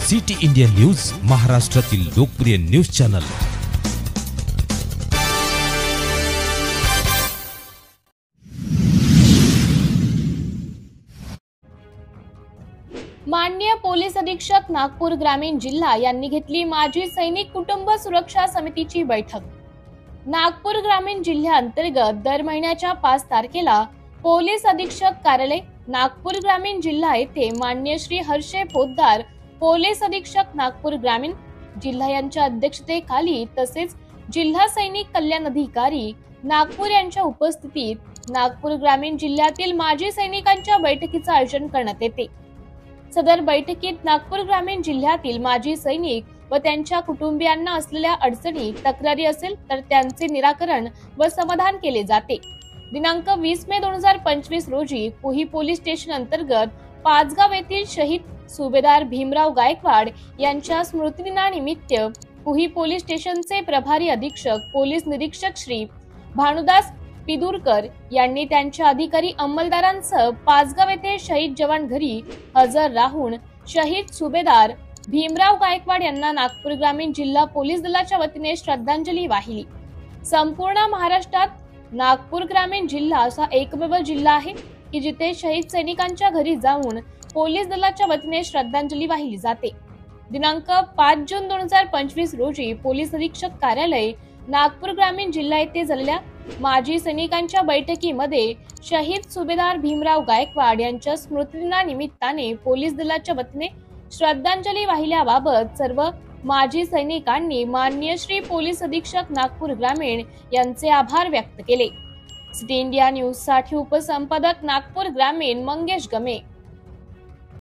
City India news, महाराष्ट्रातील लोकप्रिय news channel. माननीय पोलीस अधीक्षक नागपूर ग्रामीण जिल्हा यांनी घेतली माजी सैनिक कुटुंब सुरक्षा समितीची बैठक। नागपूर ग्रामीण जिल्ह्याअंतर्गत दर महिन्याच्या 5 तारखेला पोलीस अधीक्षक कार्यालय नागपूर ग्रामीण जिल्हा येथे माननीय श्री हर्षे पोद्दार पोलीस अधीक्षक नागपूर ग्रामीण जिल्हा यांच्या अध्यक्षतेखाली तसेच जिल्हा सैनिक कल्याण अधिकारी नागपूर यांच्या उपस्थितीत नागपूर ग्रामीण जिल्ह्यातील माजी सैनिकांच्या बैठकीचे आयोजन करण्यात येते। सदर बैठकीत नागपूर ग्रामीण जिल्ह्यातील माजी सैनिक व त्यांच्या कुटुंबियांना असलेल्या अडचणी तक्रारी असेल तर त्यांचे निराकरण व समाधान केले जाते। दिनांक 20 मे 2025 रोजी पुही पोलीस स्टेशन अंतर्गत पाचगाव येथील शहीद सुभेदार भीमराव गायकवाड यांच्या स्मृतिदिनानिमित्त पुही पोलीस स्टेशनचे प्रभारी अधीक्षक पोलीस निरीक्षक श्री भानुदास पिदुरकर यांनी त्यांच्या अधिकारी अंमलदारांसह पाचगाव येथे शहीद जवान घरी हजर राहून शहीद सुभेदार भीमराव गायकवाड यांना नागपूर ग्रामीण जिल्हा पोलीस दलाच्या वतीने श्रद्धांजली वाहिली। संपूर्ण महाराष्ट्रात नागपूर ग्रामीण जिल्हा असा एकमेव जिल्हा आहे की जिथे शहीद सैनिकांच्या घरी जाऊन पोलीस दलाच्या वतीने श्रद्धांजली वाहिली जाते। दिनांक 5 जून 2025 रोजी पोलीस अधीक्षक कार्यालय नागपूर ग्रामीण जिल्हा येथे झालेल्या माजी सैनिकांच्या बैठकीमध्ये शहीद सुभेदार भीमराव गायकवाड यांच्या स्मृतिदिनानिमित्ताने पोलीस दलाच्या वतीने श्रद्धांजली वाहिल्याबाबत सर्व माजी सैनिकांनी माननीय श्री पोलीस अधीक्षक नागपूर ग्रामीण यांचे आभार व्यक्त केले। सिटी इंडिया न्यूज साठी उपसंपादक नागपूर ग्रामीण मंगेश गमे।